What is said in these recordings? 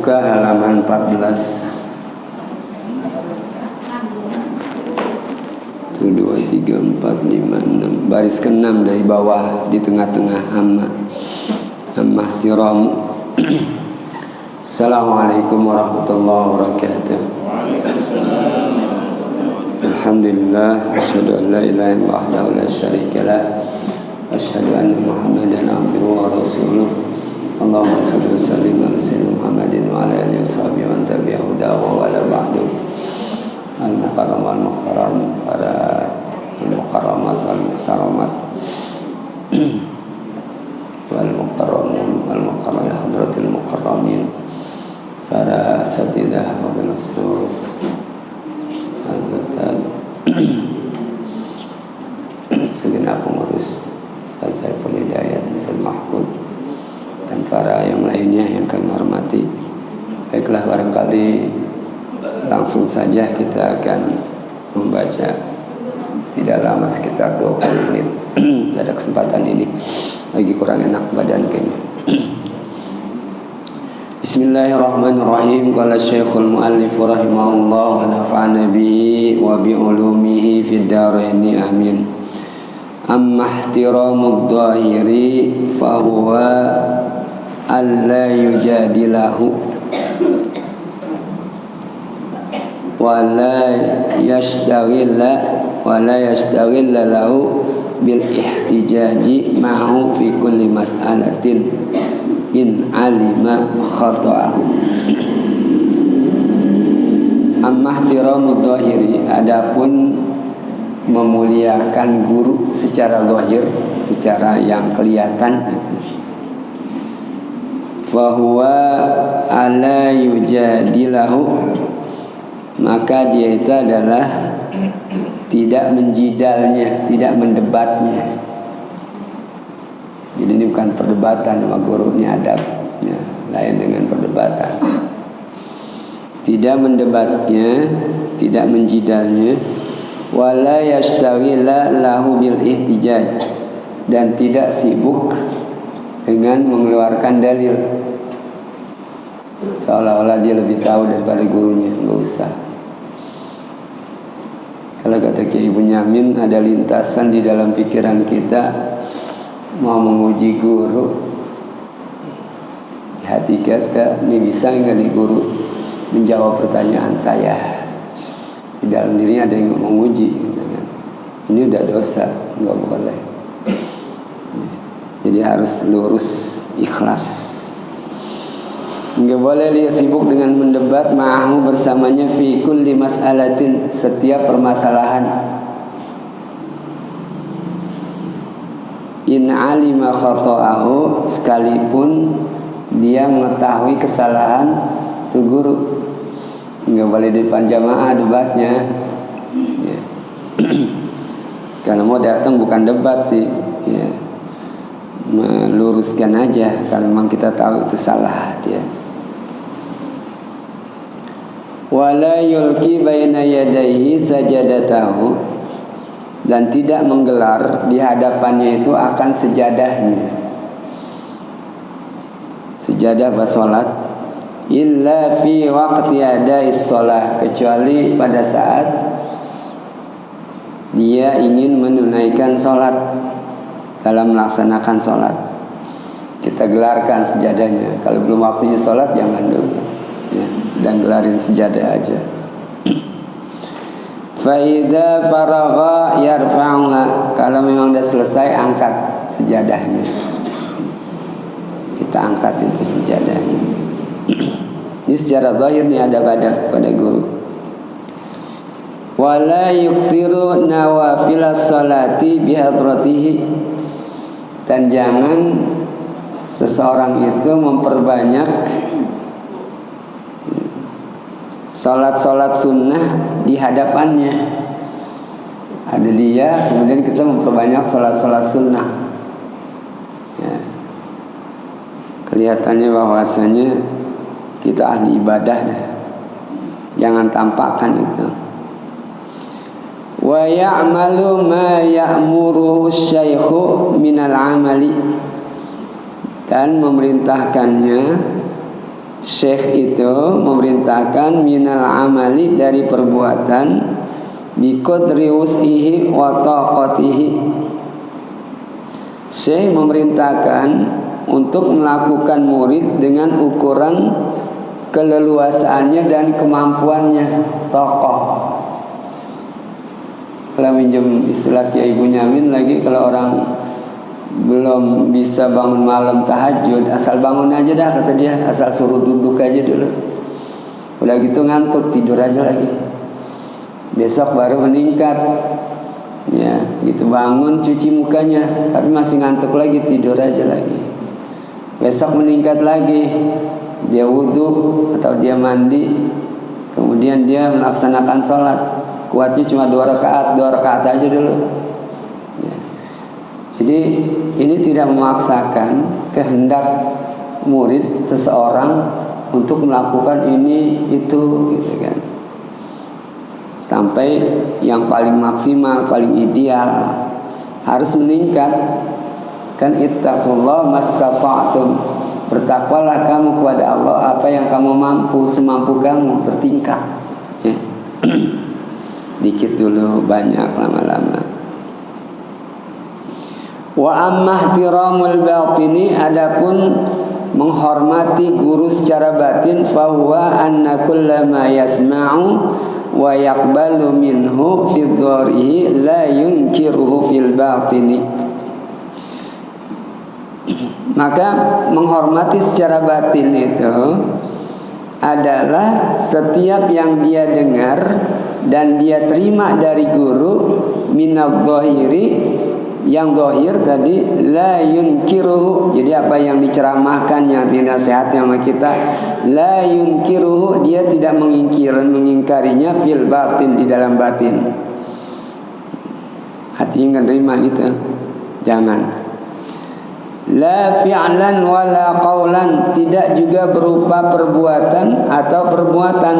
Buka halaman 14. 1, 2, 3, 4, 5, 6. Baris ke-6 dari bawah di tengah-tengah ammah tiramu. Assalamualaikum warahmatullahi wabarakatuh. Alhamdulillah, asyhadu an la ilaha illallah wa la syarika lah. Asyhadu anna Muhammadan abduhu wa rasuluh. Allahumma shalli wa sallim ala sayyidina Muhammadin wa ala alihi washabihi wa tabi'ahu wa wala ba'du. Al-mukarram wal-muhtaram, para al-mukarramat wal-muhtaramat, wal-mukarramun wal-mukarram ya hadratil mukarramin, para asatidzah wa bil-usus al-batal, segenap pengurus Saiful Hidayat Ustaz Mahfud, dan para yang lainnya yang kami hormati. Baiklah, barangkali langsung saja kita akan membaca, tidak lama, sekitar 20 menit pada kesempatan ini. Lagi kurang enak badan kayaknya. Bismillahirrahmanirrahim. Qala Syekhul Mu'allif rahimahullah wa nafa'ana bihi wa bi ulumihi fid dharaini amin. Amma ihtiramud dhahiri fa huwa alla yujadilahu wala yashtaghilla lahu bil ihtijaji ma'hu fi kulli mas'alatin in alima khata'ahu. Amma ihtiramud dhahiri, adapun memuliakan guru secara zahir, secara yang kelihatan gitu. Fa huwa ala yujadilahu, maka dia itu adalah tidak menjidalnya, tidak mendebatnya. Jadi ini bukan perdebatan sama guru, ini adabnya lain dengan perdebatan. Tidak mendebatnya, tidak menjidalnya, wala yashtaghila lahu bil ihtijaj, dan tidak sibuk dengan mengeluarkan dalil seolah-olah dia lebih tahu daripada gurunya. Enggak usah. Kalau kata Kiai Bunyamin, ada lintasan di dalam pikiran kita mau menguji guru. Di hati kita, ini bisa nggak nih guru menjawab pertanyaan saya? Di dalam dirinya ada yang menguji gitu kan. Ini udah dosa, nggak boleh. Jadi harus lurus, ikhlas. Enggak boleh dia sibuk dengan mendebat ma'ahu, bersamanya, fi kulli mas'alatin, setiap permasalahan. In alima khata'ahu, sekalipun dia mengetahui kesalahan tu guru. Enggak boleh di depan jamaah debatnya ya. Karena mau datang bukan debat sih ya, meluruskan aja kalau memang kita tahu itu salah dia. Wala yulki baina yadayhi sajadatahu, dan tidak menggelar di hadapannya itu akan sejadahnya, sejadah bersolat, illa fi waqti ada'is shalah, kecuali pada saat dia ingin menunaikan sholat, dalam melaksanakan sholat kita gelarkan sejadahnya. Kalau belum waktunya sholat jangan dulu ya, dan gelarin sejadah aja. Fa idza faragha yarfa'uha, kalau memang sudah selesai angkat sejadahnya, kita angkat itu sejadahnya. Ini secara zahir nih ada pada guru. Wala yukthiru nawafilas salati bihadratihi, dan jangan seseorang itu memperbanyak salat-salat sunnah di hadapannya. Ada dia, kemudian kita memperbanyak salat-salat sunnah ya. Kelihatannya bahwasanya kita ahli ibadah dah. Jangan tampakkan itu. Wa ya'malu ma ya'muruhu syaikhu minal amali, dan memerintahkannya Syekh itu memerintahkan minal amali dari perbuatan biqadri wus'ihi wa taqatihi. Syekh memerintahkan untuk melakukan murid dengan ukuran keleluasaannya dan kemampuannya. Tokoh, kalau minjem istilah Kiai Bunyamin lagi, kalau orang belum bisa bangun malam tahajud, asal bangun aja dah kata dia, asal suruh duduk aja dulu, udah gitu ngantuk tidur aja lagi, besok baru meningkat. Ya gitu, bangun cuci mukanya tapi masih ngantuk lagi, tidur aja lagi, besok meningkat lagi, dia wudhu atau dia mandi, kemudian dia melaksanakan sholat, kuatnya cuma 2 rakaat aja dulu. Ya. Jadi ini tidak memaksakan kehendak murid seseorang untuk melakukan ini itu gitu kan, sampai yang paling maksimal, paling ideal harus meningkat. Kan ittaqullah mastata'tum, bertakwalah kamu kepada Allah apa yang kamu mampu, semampu kamu, bertingkat ya. Dikit dulu, banyak lama-lama. Wa amma ihtiramul batini, adapun menghormati guru secara batin, fahuwa anna kullama yasma'u wa yaqbalu minhu fi dharihi la yunkiruhu fil batini. Maka menghormati secara batin itu adalah setiap yang dia dengar dan dia terima dari guru minadh dhahiri, yang dohir tadi, la yunkiruhu, jadi apa yang diceramahkannya, dinasihatnya sama kita, la yunkiruhu, dia tidak mengingkarinya fil batin, di dalam batin, hatinya nggak terima gitu, jangan. La fi'lan wala qawlan, tidak juga berupa perbuatan atau perbuatan.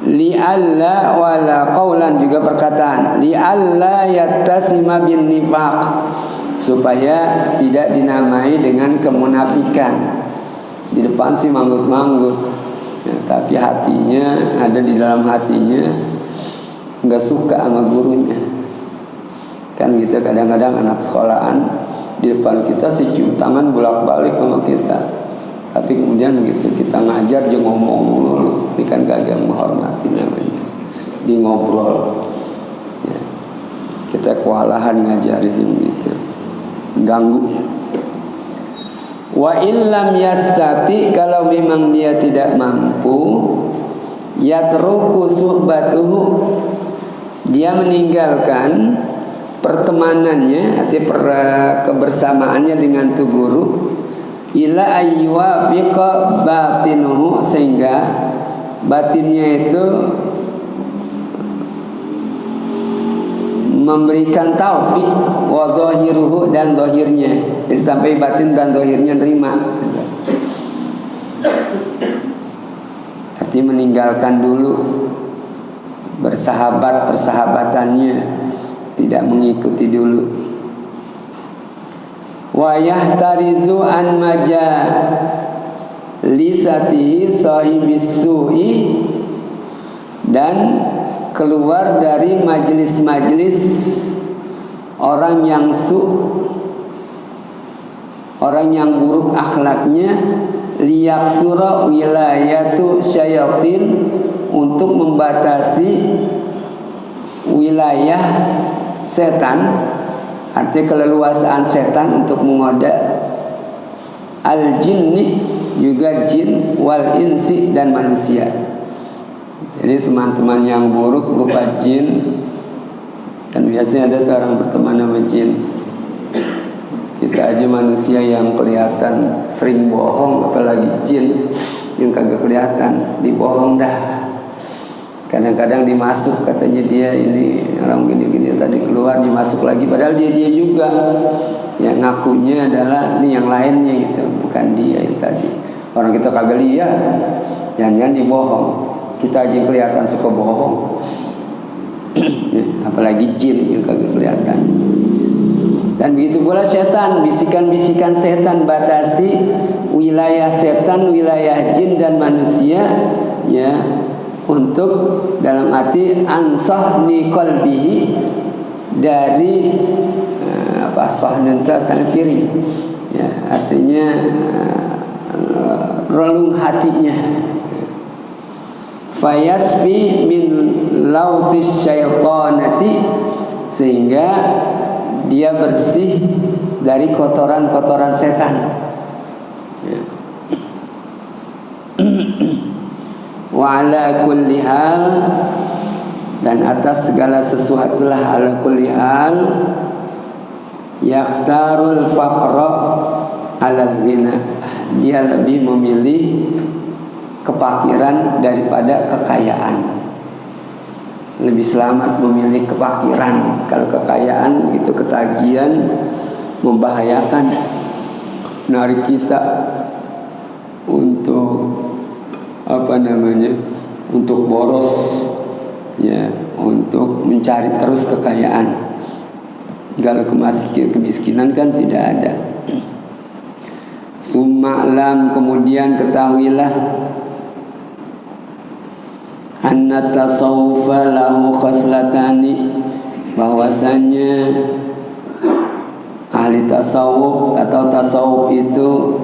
Li'alla wala qawlan, juga perkataan, li'alla yattasima bin nifaq, supaya tidak dinamai dengan kemunafikan. Di depan sih manggut-manggut ya, tapi hatinya, ada di dalam hatinya nggak suka sama gurunya. Kan gitu kadang-kadang anak sekolahan di depan kita sih cium tangan bolak-balik sama kita, tapi kemudian begitu kita ngajar dia ngomong mulu, ini kan kagak menghormati namanya, di ngobrol ya. Kita kewalahan ngajarin begitu, ganggu. Wa illam yastati, kalau memang dia tidak mampu, yatruku suhbatuhu, dia meninggalkan pertemanannya, arti kebersamaannya dengan tu guru, ila ayyuwafiqa batinuhu, sehingga batinnya itu memberikan taufik, wa dhahiruhu, dan dohirnya, jadi sampai batin dan dohirnya nerima. Arti meninggalkan dulu persahabatannya, tidak mengikuti dulu. Wa yahtarizu an majalisatihi sahibis su'i, dan keluar dari majelis-majelis orang yang orang yang buruk akhlaknya, liyaksura wilayatu syayatin, untuk membatasi wilayah setan, artinya keleluasaan setan untuk menggoda al-jinni, juga jin, wal insi, dan manusia. Jadi teman-teman yang buruk berupa jin, dan biasanya ada orang berteman sama jin. Kita aja manusia yang kelihatan sering bohong, apalagi jin yang kagak kelihatan, dibohong dah. Kadang-kadang dimasuk, katanya dia ini orang gini-gini, tadi keluar dimasuk lagi, padahal dia juga yang ngakunya adalah ini yang lainnya gitu, bukan dia yang tadi. Orang kita kagak lihat, jangan-jangan dibohong. Kita aja kelihatan suka bohong, apalagi jin yang kagak kelihatan. Dan begitu pula setan, bisikan-bisikan setan, batasi wilayah setan, wilayah jin dan manusia, ya, untuk dalam arti ansah ni qalbihi, dari sahnan itu asalnya piring, ya, artinya relung hatinya. Fayasfi min lautis syaitanati, sehingga dia bersih dari kotoran-kotoran setan, ya. Wa ala kulli hal, dan atas segala sesuatulah, ala kulli hal, yakhtarul faqra alal ghina, dia lebih memilih kefakiran daripada kekayaan. Lebih selamat memilih kefakiran. Kalau kekayaan begitu ketagihan, membahayakan, menarik kita untuk untuk boros, ya, untuk mencari terus kekayaan. Kalau kemiskinan kan tidak ada. Summa'lam, kemudian ketahuilah, anna tasawufa lahu khaslatani, bahwasanya ahli tasawuf atau tasawuf itu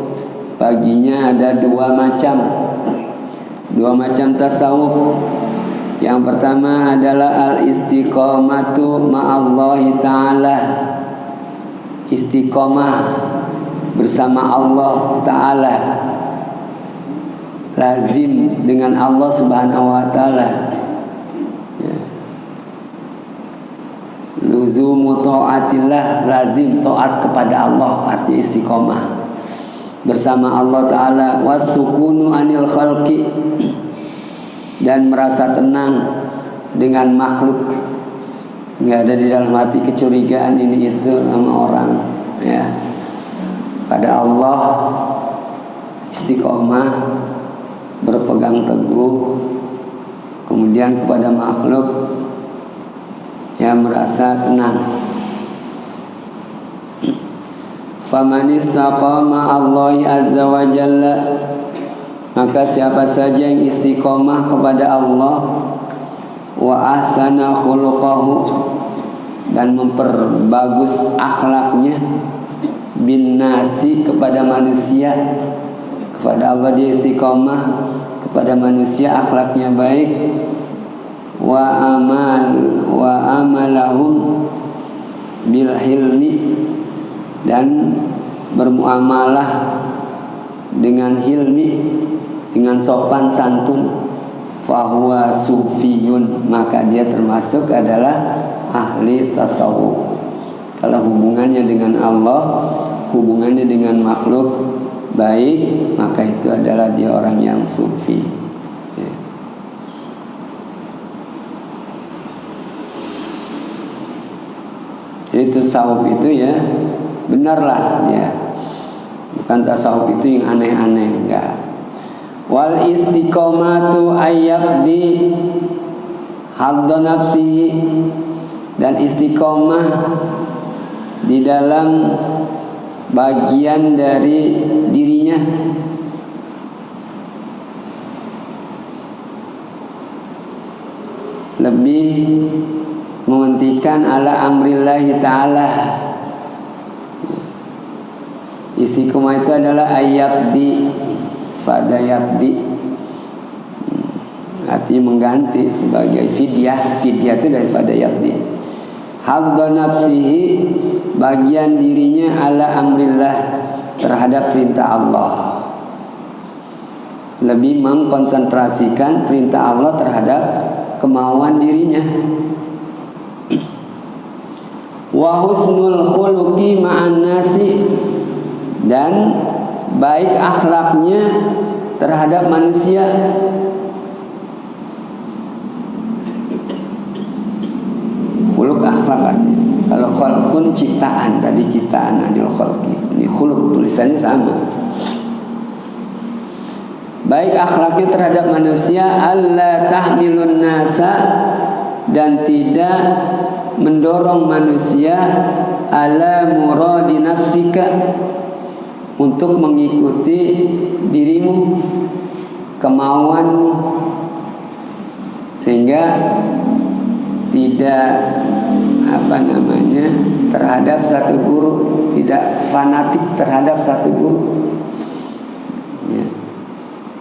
baginya ada dua macam tasawuf. Yang pertama adalah al-istiqamatu ma'allahi ta'ala, istiqamah bersama Allah Ta'ala, lazim dengan Allah Subhanahu wa Ta'ala, ya. Luzumu ta'atillah, lazim taat kepada Allah, arti istiqomah bersama Allah Ta'ala. Wasukunu anil khalqi, dan merasa tenang dengan makhluk, nggak ada di dalam hati kecurigaan ini itu sama orang, ya. Pada Allah istiqomah, berpegang teguh. Kemudian kepada makhluk, ya, merasa tenang. Faman istaqama Allahi azza wa jalla, maka siapa saja yang istiqomah kepada Allah, wa ahsana khuluqahu, dan memperbagus akhlaknya, bin nasi, kepada manusia. Kepada Allah dia istiqomah, kepada manusia akhlaknya baik. Wa amalahum bil hilmi, dan bermuamalah dengan hilmi, dengan sopan santun. Fahuwa sufiyun, maka dia termasuk adalah ahli tasawuf. Kalau hubungannya dengan Allah, hubungannya dengan makhluk baik, maka itu adalah dia orang yang sufi, ya. Jadi tasawuf itu, ya, benarlah, ya, bukan tasawuf itu yang aneh-aneh, enggak. Wal istiqomatu ayyaqdi hadda nafsihi, dan istiqomah di dalam bagian dari dirinya, lebih mementingkan ala amrillahi ta'ala. Istiqomah itu adalah ayatdi, fadayatdi, artinya mengganti sebagai fidyah. Fidyah itu dari fadayatdi. Hadda nafsihi, bagian dirinya, ala amrillah, terhadap perintah Allah. Lebih mengkonsentrasikan perintah Allah terhadap kemauan dirinya. Wa husnul khuluqi ma'an nasi, dan baik akhlaknya terhadap manusia. Khuluq akhlak artinya. Kalau khalqun ciptaan, tadi ciptaan, adil khalqi. Ini khuluq, tulisannya sama. Baik akhlaknya terhadap manusia, alla tahmilun nasa, dan tidak mendorong manusia ala muradi nafsika, untuk mengikuti dirimu, kemauanmu, sehingga tidak terhadap satu guru, tidak fanatik terhadap satu guru, ya.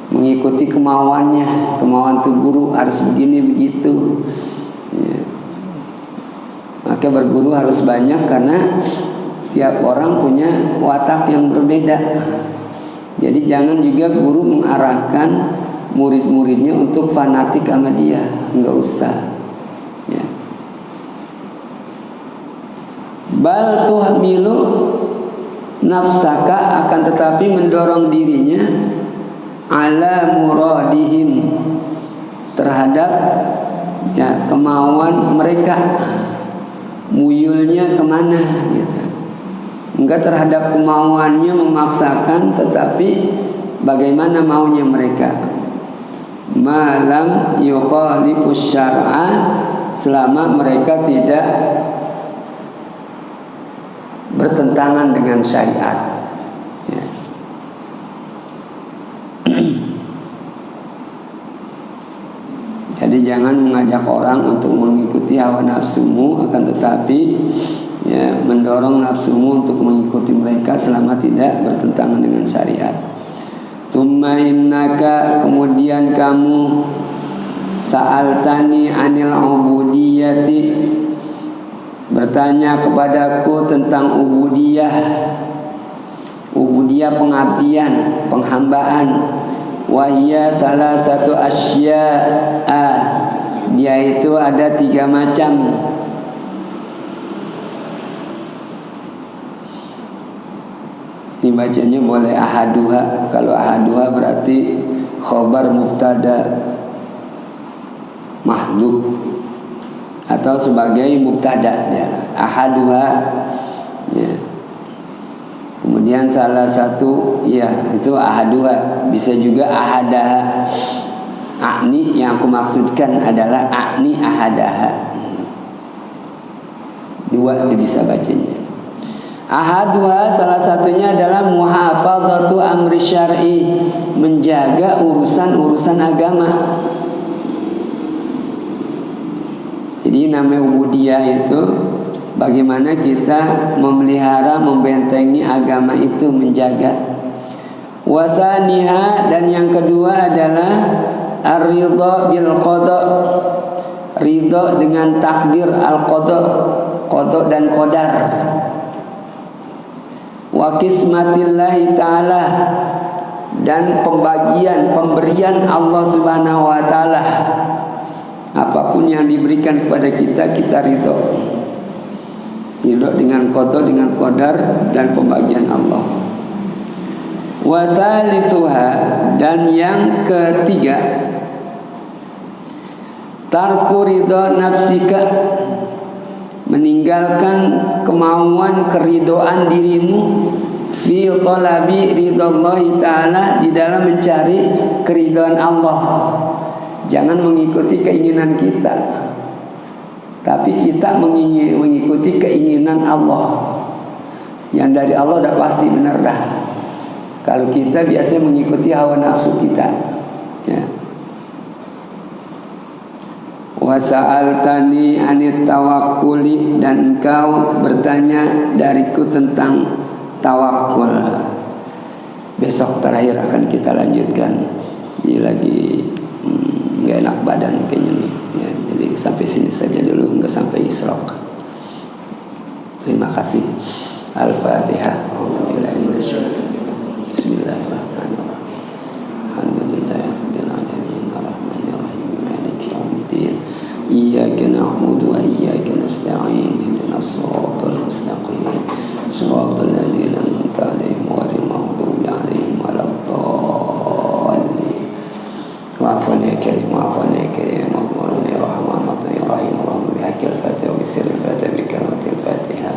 Mengikuti kemauannya, kemauan tuh guru harus begini begitu, ya. Maka berguru harus banyak karena tiap orang punya watak yang berbeda. Jadi jangan juga guru mengarahkan murid-muridnya untuk fanatik sama dia, enggak usah, ya. Bal tuhmilu nafsaka, akan tetapi mendorong dirinya ala muradihim, terhadap ya kemauan mereka, muyulnya kemana gitu. Enggak terhadap kemauannya memaksakan, tetapi bagaimana maunya mereka. Malam yukhalifus syar'a, selama mereka tidak bertentangan dengan syariat, ya. Jadi jangan mengajak orang untuk mengikuti hawa nafsumu, akan tetapi ya mendorong nafsumu untuk mengikuti mereka selama tidak bertentangan dengan syariat. Tsumma innaka, kemudian kamu sa'altani anil ubudiyati, bertanya kepadaku tentang ubudiyah. Ubudiyah pengabdian, penghambaan. Wahya salah satu asya'a, dia itu ada 3 macam. Dibacanya boleh ahaduha. Kalau ahaduha berarti khobar mubtada mahdhuf atau sebagai mubtada, ya. Ahaduha, ya. Kemudian salah satu, ya itu ahaduha. Bisa juga ahadaha. A'ni, yang aku maksudkan adalah a'ni ahadaha. 2 itu bisa bacanya. Ahaduha, salah satunya adalah muhafadzatu amri syar'i, menjaga urusan-urusan agama. Jadi namanya ubudiyah itu bagaimana kita memelihara, membentengi agama itu, menjaga. Wasaniha, dan yang kedua adalah ar-ridha bil qada, ridha dengan takdir al-qada, qada dan qadar. Wa qismatillahi ta'ala, dan pemberian Allah Subhanahu wa taala. Apapun yang diberikan kepada kita, kita ridho. Ridho dengan qada, dengan qadar dan pembagian Allah. Wa thalithuha, dan yang ketiga, tarku ridha nafsika, meninggalkan kemauan keridoan dirimu, fi talabi ridallahi ta'ala, di dalam mencari keridhaan Allah. Jangan mengikuti keinginan kita, tapi kita mengikuti keinginan Allah. Yang dari Allah udah pasti benar dah. Kalau kita biasanya mengikuti hawa nafsu kita, ya. Wasa'altani anit tawakkuli, dan engkau bertanya dariku tentang tawakul. Besok terakhir akan kita lanjutkan. Ini lagi nggak enak badan kayaknya nih, ya. Jadi sampai sini saja dulu, nggak sampai Isyraq. Terima kasih. Al-Fatihah. Bismillahirrahmanirrahim. Alhamdulillahirabbil alamin, arrahmanir rahim, maliki yaumiddin. Iyyaka na'budu wa iyyaka nasta'in. Ihdinas siratal mustaqim. Shiratal ladzina an'amta 'alaihim ghairil maghdubi 'alaihim waladdallin. Wa'afwan ya karim, wa'afwan ya karim, wa'afwan ya rahman, wa'afwan ya rahim. Allahumma bihaqqil Fatiha wa bisirril Fatiha bi kalimatil Fatiha.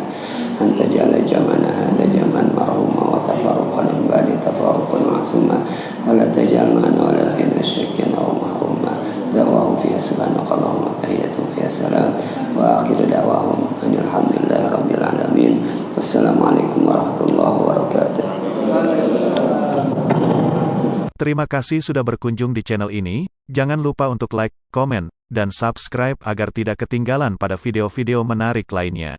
Anta ja'ala jamana hadha jaman marhuma wa tafarruqan min ba'di tafarruqan ma'suma wa la taj'al ma'ana wa la fina syakkan aw mahruma. Da'wahu fiha subhanakallahumma tahiyyatun fiha salam wa akhiru da'wahum Assalamualaikum warahmatullahi wabarakatuh. Terima kasih sudah berkunjung di channel ini. Jangan lupa untuk like, komen, dan subscribe agar tidak ketinggalan pada video-video menarik lainnya.